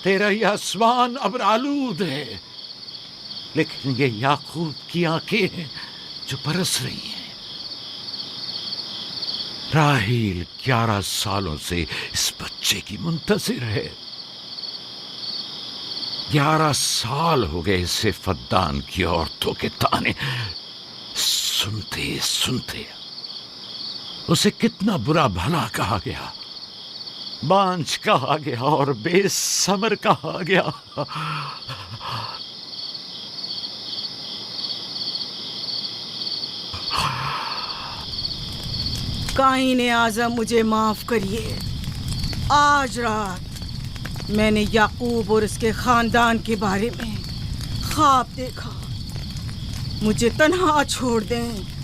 तेरा ये आसमान अब आलूद है, लेकिन ये याकूब की आंखें हैं जो बरस रही हैं। राहील 11 सालों से इस बच्चे की मुंतजिर है। 11 साल हो गए इसे फद्दान की औरतों के ताने सुनते सुनते। उसे कितना बुरा भला कहा गया, बांझ कहा गया और बेसमर कहा गया। काईन आज़म, मुझे माफ करिए। आज रात मैंने याकूब और उसके खानदान के बारे में ख्वाब देखा। मुझे तन्हा छोड़ दें।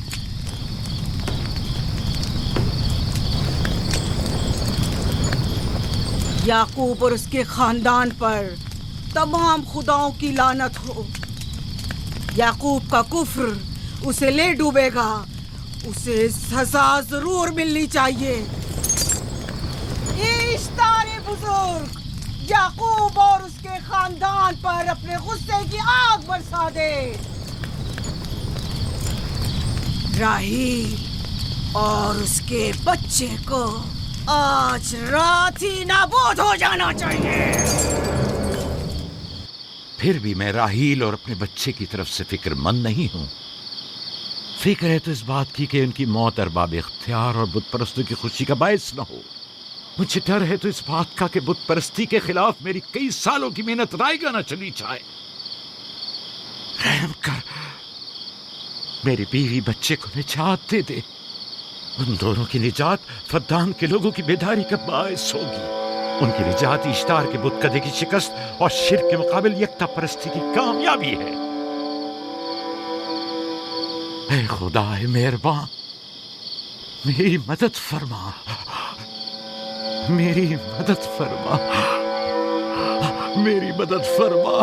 याकूब और उसके खानदान पर तमाम खुदाओं की लानत हो। याकूब का कुफ्र उसे ले डूबेगा। उसे सजा जरूर मिलनी चाहिए। इश्तारे बुजुर्ग, याकूब और उसके खानदान पर अपने गुस्से की आग बरसा दे। राहील और उसके बच्चे को आज रात ही नाबूद हो जाना चाहिए। फिर भी मैं राहील और अपने बच्चे की तरफ से फिक्रमंद नहीं हूं। फिक्र है तो इस बात की कि उनकी मौत अरबाब इख्तियार और बुत परस्तों की खुशी का बायस न हो। मुझे डर है तो इस बात का कि बुत परस्ती के खिलाफ मेरी कई सालों की मेहनत रायगा न चली जाए। रहम कर, मेरी बीवी बच्चे को निजात दे दे। उन दोनों की निजात फद्दान के लोगों की बेदारी का बायस होगी। उनकी निजात इश्तार के बुत कदे की शिकस्त और शिर्क के मुकाबिल यकता परस्ती की कामयाबी है। ऐ खुदा मेहरबान, मेरी मदद फरमा, मेरी मदद फरमा, मेरी मदद फरमा।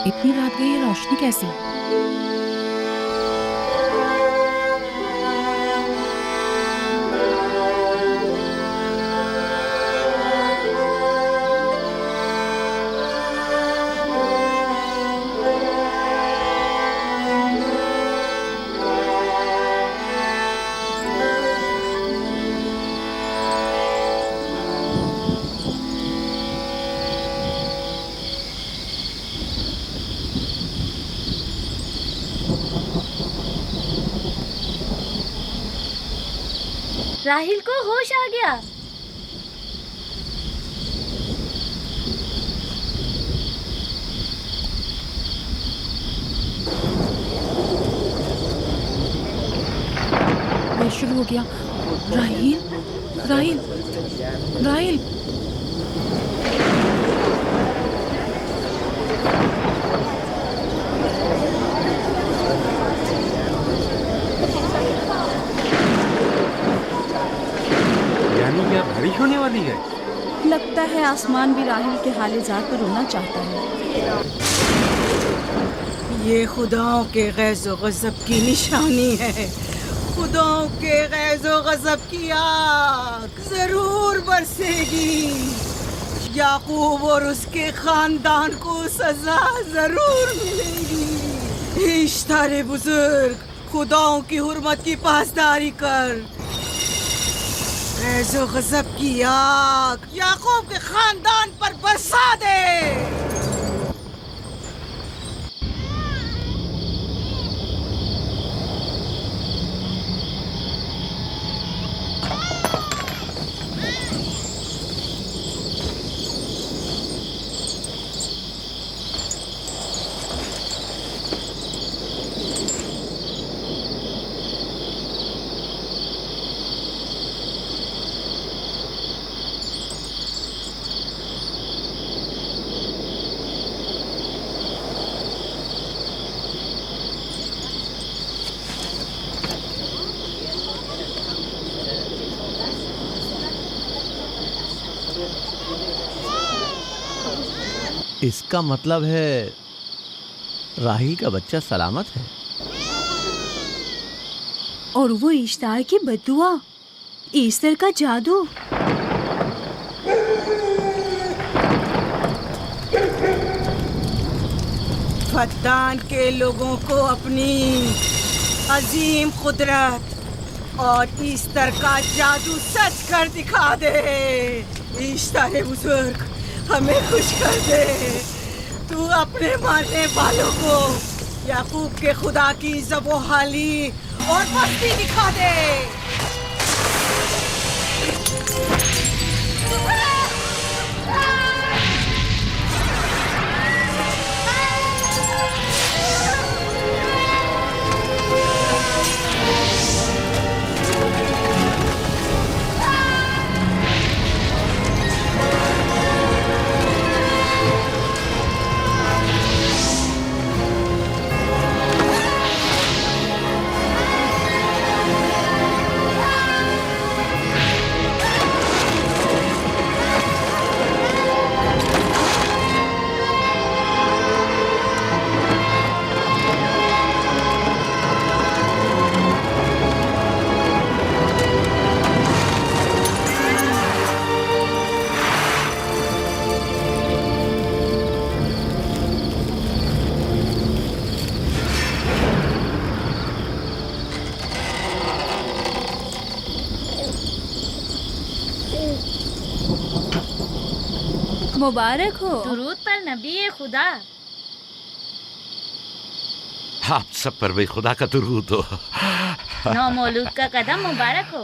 इतनी रात गई, ये रोशनी कैसी? राहील को होश आ गया। ये शुरू हो गया। राहील, राहील, राहील। बारिश होने वाली है। लगता है आसमान भी राहील के हाल-ए-ज़ात पर रोना चाहता है। ये खुदाओं के गैज़ो गज़ब की निशानी है। खुदाओं के गैज़ो गज़ब की आग जरूर बरसेगी। याकूब और उसके खानदान को सजा जरूर मिलेगी। इश्तारे बुजुर्ग, खुदाओं की हुर्मत की पासदारी कर। गैज़ो गज़ब की आग याकूब के खानदान पर बरसा दे। इसका मतलब है राहील का बच्चा सलामत है। और वो इश्तार की बद्दुआ, ईस्टर का जादू। फद्दान के लोगों को अपनी अजीम कुदरत और ईस्टर का जादू सच कर दिखा दे। ईस्टर बुजुर्ग, हमें खुश कर दे। तू अपने मारने वालों को याकूब के खुदा की ज़बोहाली और मस्ती दिखा दे। मुबारक हो। दुरूद पर नबी खुदा। आप सब पर भी खुदा का दुरूद हो। नौ मौलूद का कदम मुबारक हो।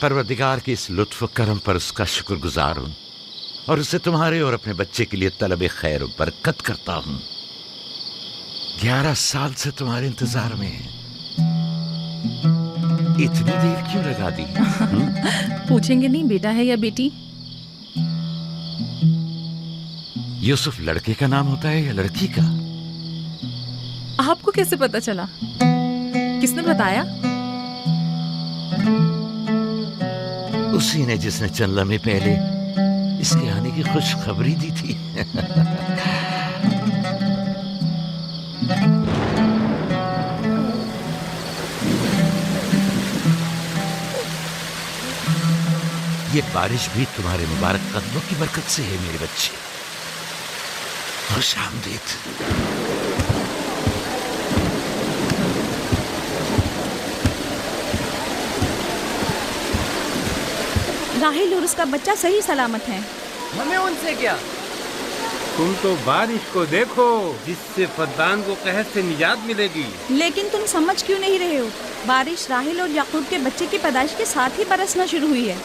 परवरदिगार की इस लुत्फ करम पर उसका शुक्रगुजार हूँ और उसे तुम्हारे और अपने बच्चे के लिए तलब खैर और बरकत करता हूँ। 11 साल से तुम्हारे इंतजार में है। इतनी देर क्यों लगा दी? पूछेंगे नहीं बेटा है या बेटी? यूसुफ लड़के का नाम होता है या लड़की का? आपको कैसे पता चला? किसने बताया? उसी ने जिसने चंद लम्हे पहले इसके आने की खुशखबरी दी थी। ये बारिश भी तुम्हारे मुबारक कदमों की बरकत से है मेरे बच्चे। खुश आमदीद। राहील और उसका बच्चा सही सलामत है। हमें उनसे क्या? तुम तो बारिश को देखो जिससे फद्दान को कहर से निजात मिलेगी। लेकिन तुम समझ क्यों नहीं रहे हो? बारिश राहील और याकूब के बच्चे की पैदाइश के साथ ही बरसना शुरू हुई है।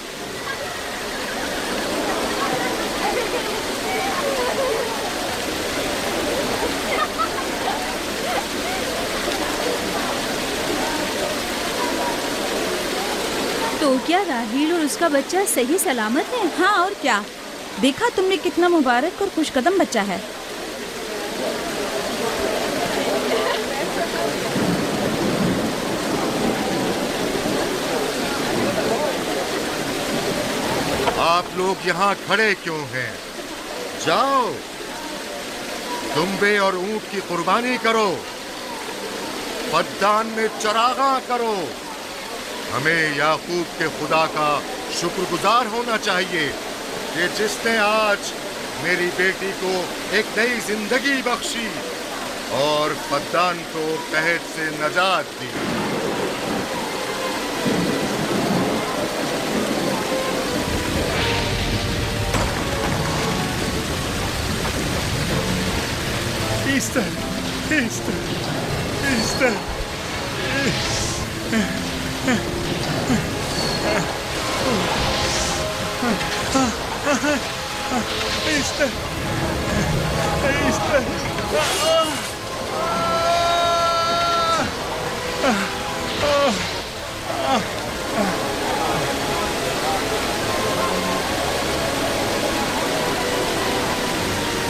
तो क्या राहील और उसका बच्चा सही सलामत है? हाँ और क्या। देखा तुमने कितना मुबारक और खुशकदम बच्चा है। आप लोग यहाँ खड़े क्यों हैं? जाओ, दुम्बे और ऊंट की कुर्बानी करो, फद्दान में चरागा करो। हमें याकूब के खुदा का शुक्रगुजार होना चाहिए कि जिसने आज मेरी बेटी को एक नई जिंदगी बख्शी और फद्दान को कहत से नजात दी। ईस्टर, ईस्टर, ईस्टर, ईस्टर, ईस्टर,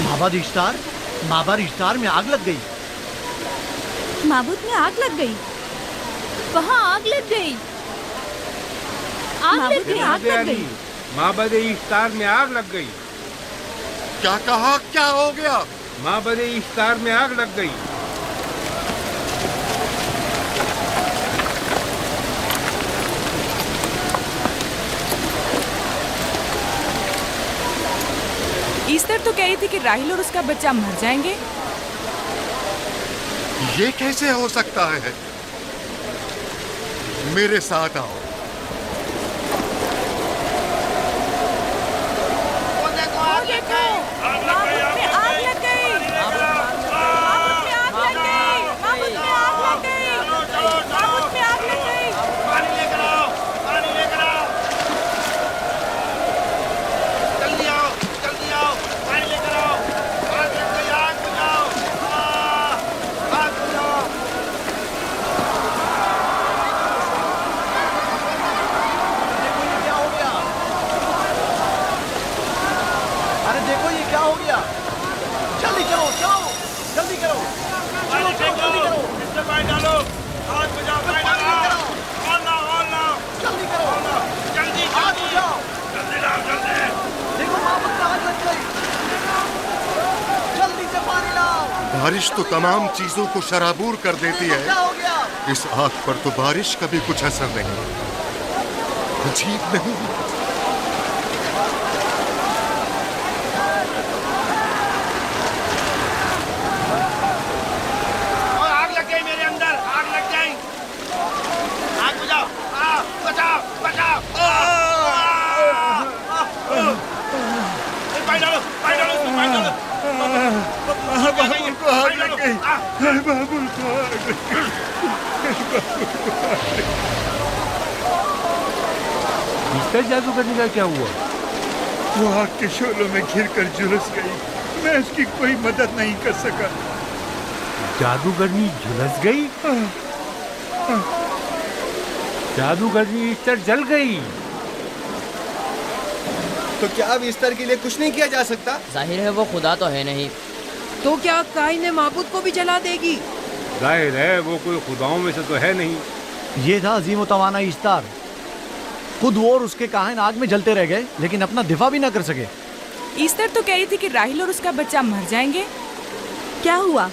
माबाद इश्तार, माबाद इश्तार में आग लग गई। माबूद में आग लग गई। वहाँ आग लग गई। माबूद में आग लग गई। माबद इफ्तार में आग लग गई। क्या कहा? क्या हो गया? माबद इफ्तार में आग लग गई। ईस्टर तो कह रही थी कि राहिल और उसका बच्चा मर जाएंगे। ये कैसे हो सकता है? मेरे साथ आओ। बारिश तो तमाम चीजों को शराबूर कर देती है, इस आग पर तो बारिश का भी कुछ असर नहीं। अजीब नहीं? आग लग गई मेरे अंदर, आग लग गई। आग बुझाओ, बचाओ, बचाओ। पानी डालो, पानी डालो, पानी डालो। बाबुल को आग लग गई। बाबुल को आग लग गई। ईस्टर जादूगरनी का क्या हुआ? वो आग के शोलों में घिरकर झुलस गई। मैं उसकी कोई मदद नहीं कर सका। जादूगरनी झुलस गई? जादूगरनी ईस्टर जल गई। तो क्या अब ईस्टर के लिए कुछ नहीं किया जा सकता? जाहिर है वो खुदा तो है नहीं। तो क्या काइन ने माबूद को भी जला देगी? जाहिर है वो कोई खुदाओं में से तो है नहीं। ये था अजीम तवाना इश्तार। खुद वो और उसके काहिन आग में जलते रह गए, लेकिन अपना दिफा भी ना कर सके। ईस्टर तो कह रही थी कि राहिल और उसका बच्चा मर जाएंगे। क्या हुआ?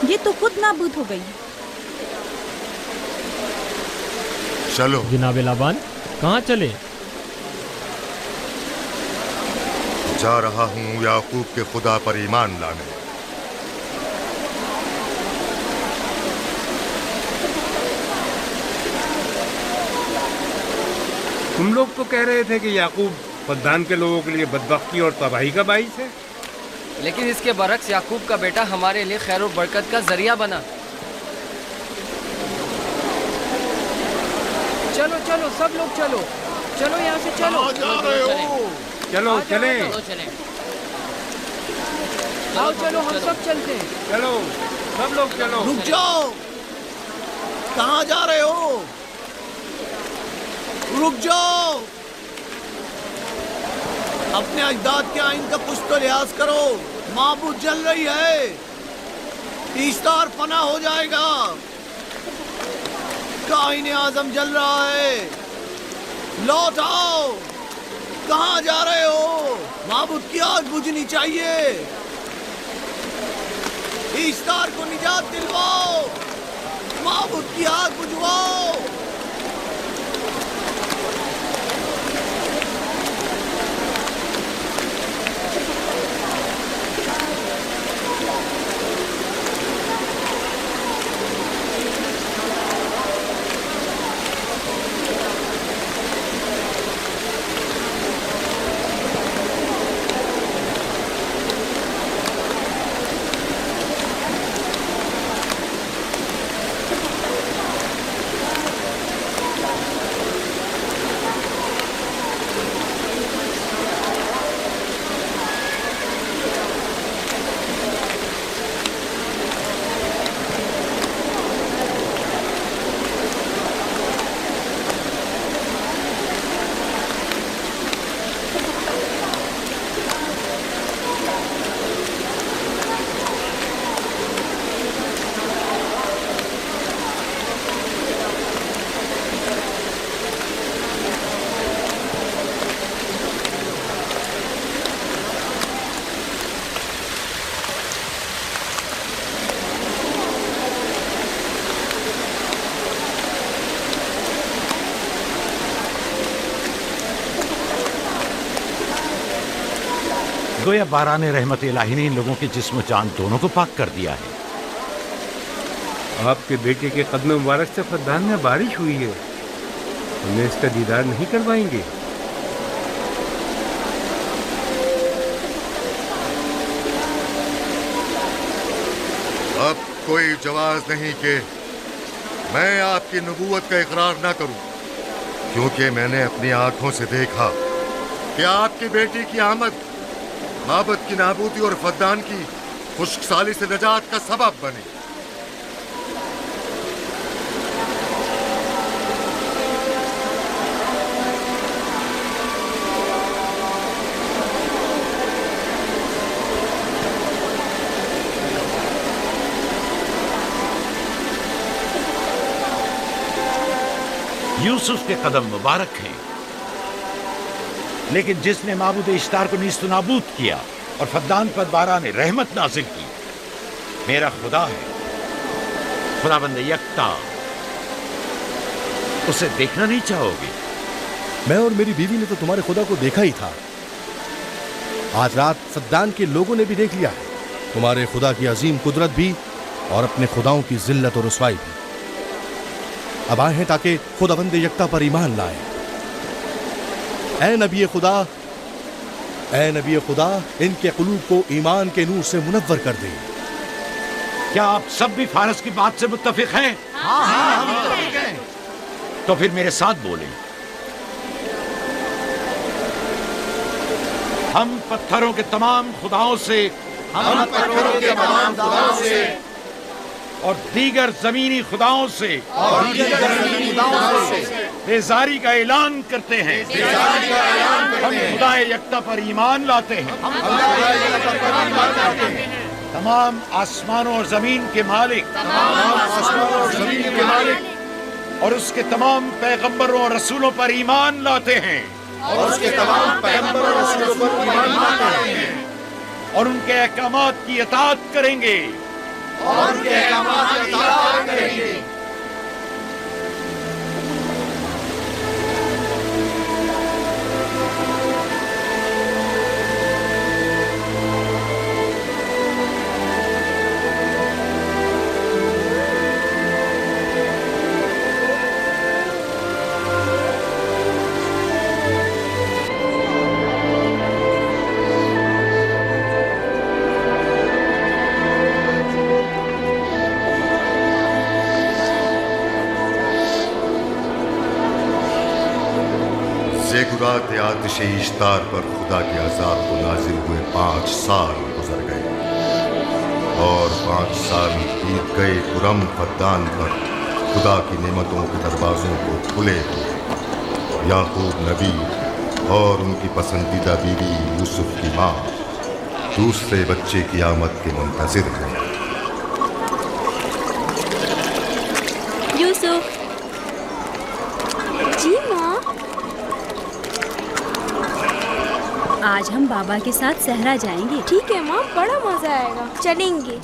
ये तो खुद नाबूद हो गई। चलो जनाब लाबान, कहाँ चले? जा रहा हूँ याकूब के खुदा पर ईमान लाने। तुम लोग तो कह रहे थे कि याकूब फद्दान के लोगों के लिए बदबख्ती और तबाही का बाइस है, लेकिन इसके बरक्स याकूब का बेटा हमारे लिए खैर और बरकत का जरिया बना। चलो चलो सब लोग चलो, चलो यहाँ से चलो। चलो चले, आओ चलो हम सब चलते हैं। चलो सब लोग चलो। रुक जाओ, कहाँ जा रहे हो? रुक जाओ, अपने अजदाद के आइन का कुछ तो लिहाज करो। माबूद जल रही है, ईस्टर फना हो जाएगा। काइन आजम जल रहा है, लौट आओ। कहाँ जा रहे हो? माबूद की आग बुझनी चाहिए। ईस्तार को निजात दिलवाओ, माबूद की आग बुझवाओ। गोया बारान रहमत इलाही ने इन लोगों के जिस्म जान दोनों को पाक कर दिया है। आपके बेटे के कदम मुबारक से फद्दान में बारिश हुई है। हमें इसका दीदार नहीं करवाएंगे? अब कोई जवाज नहीं कि मैं आपकी नबूवत का इकरार ना करूं, क्योंकि मैंने अपनी आंखों से देखा कि आपकी बेटी की आमद माबद की नाबूदी और फद्दान की खुश्कसाली से नजात का सबब बने। यूसुफ के कदम मुबारक हैं, लेकिन जिसने माबूद इश्तार को नीस्त नाबूद किया और फद्दान पर बारान रहमत नाजिल की, मेरा खुदा है, खुदाबंद यकता। उसे देखना नहीं चाहोगे? मैं और मेरी बीवी ने तो तुम्हारे खुदा को देखा ही था। आज रात फद्दान के लोगों ने भी देख लिया है तुम्हारे खुदा की अजीम कुदरत भी और अपने खुदाओं की जिल्लत और रुसवाई भी। अब आए हैं ताकि खुदाबंद यकता पर ईमान लाए। ऐ नबी खुदा, इनके कुलूब को ईमान के नूर से मुनव्वर कर दे। क्या आप सब भी फारस की बात से मुत्तफिक हैं? हाँ, हम मुत्तफिक हैं। तो फिर मेरे साथ बोलें। हम पत्थरों के तमाम खुदाओं से और दीगर जमीनी खुदाओं से बेजारी का ऐलान करते हैं। हम खुदा यकता पर ईमान लाते हैं। तमाम आसमानों और जमीन के मालिक और उसके तमाम पैगंबरों और रसूलों पर ईमान लाते हैं और उनके अहकामात की इताअत करेंगे। ज़ेकुरात आतिश इश्तार पर खुदा के अज़ाब को नाजिल हुए 5 साल गुजर गए और 5 साल बीत गए खुरम फद्दान पर खुदा की नेमतों के दरवाज़ों को खुले हुए। याकूब नबी और उनकी पसंदीदा बीवी यूसुफ की माँ दूसरे बच्चे की आमद के मुंतज़िर हैं। यूसुफ जी माँ। आज हम बाबा के साथ सहरा जाएंगे। ठीक है माँ, बड़ा मजा आएगा, चलेंगे।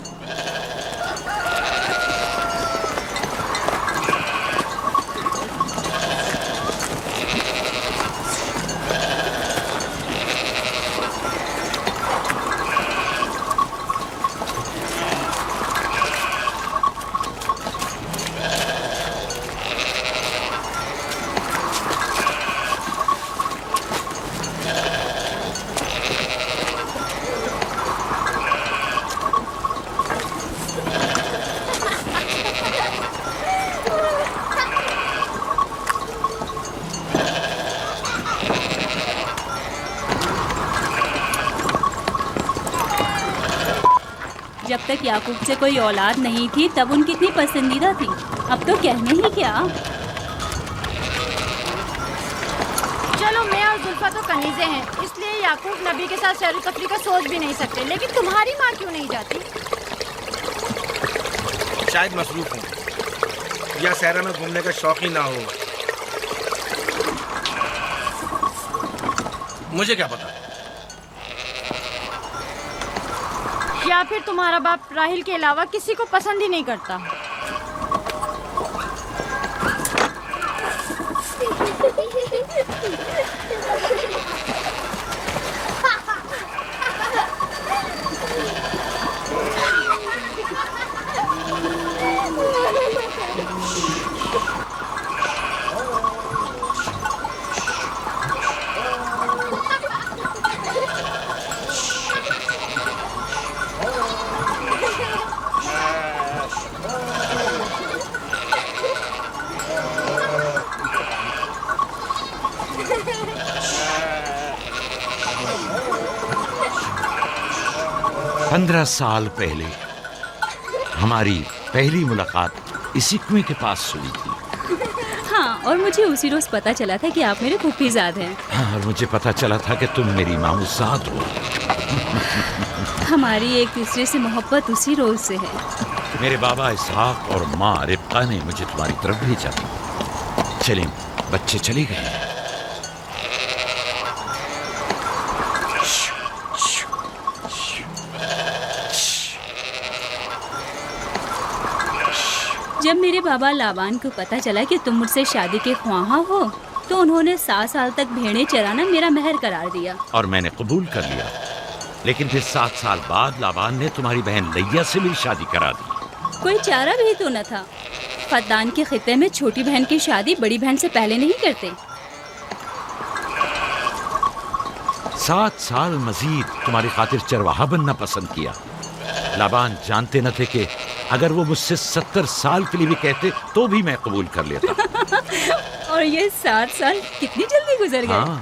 जब तक याकूब से कोई औलाद नहीं थी तब उनकी इतनी पसंदीदा थी, अब तो कहने ही क्या। चलो मैं और जुल्फा तो कनीज़े हैं, इसलिए याकूब नबी के साथ सैर तफरी का सोच भी नहीं सकते, लेकिन तुम्हारी माँ क्यों नहीं जाती? शायद मसरूफ हूँ या सहरा में घूमने का शौक ही ना हो, मुझे क्या पता। या फिर तुम्हारा बाप राहिल के अलावा किसी को पसंद ही नहीं करता। पंद्रह साल पहले हमारी पहली मुलाकात इसी कुएं के पास हुई थी। हाँ, और मुझे उसी रोज पता चला था कि आप मेरे फूफीजाद हैं। हाँ, और मुझे पता चला था कि तुम मेरी मामूजाद हो। हमारी एक दूसरे से मोहब्बत उसी रोज से है। मेरे बाबा इसहाक और माँ रिब्का ने मुझे तुम्हारी तरफ भेजा। चलें, बच्चे चले गए। जब मेरे बाबा लाबान को पता चला कि तुम मुझसे शादी के ख्वाहा हो, तो उन्होंने 7 साल तक भेड़ें चराना मेरा महर करार दिया। और मैंने कबूल कर लिया। लेकिन फिर 7 साल बाद लाबान ने तुम्हारी बहन लैया से मेरी शादी करा दी। कोई चारा भी तो न था। फद्दान के खित्ते में छोटी बहन की शादी बड़ी बहन से पहले नहीं करते। 7 साल मजीद तुम्हारी खातिर चरवाहा बनना पसंद किया। लाबान जानते न थे कि अगर वो मुझसे 70 साल के लिए भी कहते तो भी मैं कबूल कर लेता। और ये 7 साल कितनी जल्दी गुजर गए। हाँ।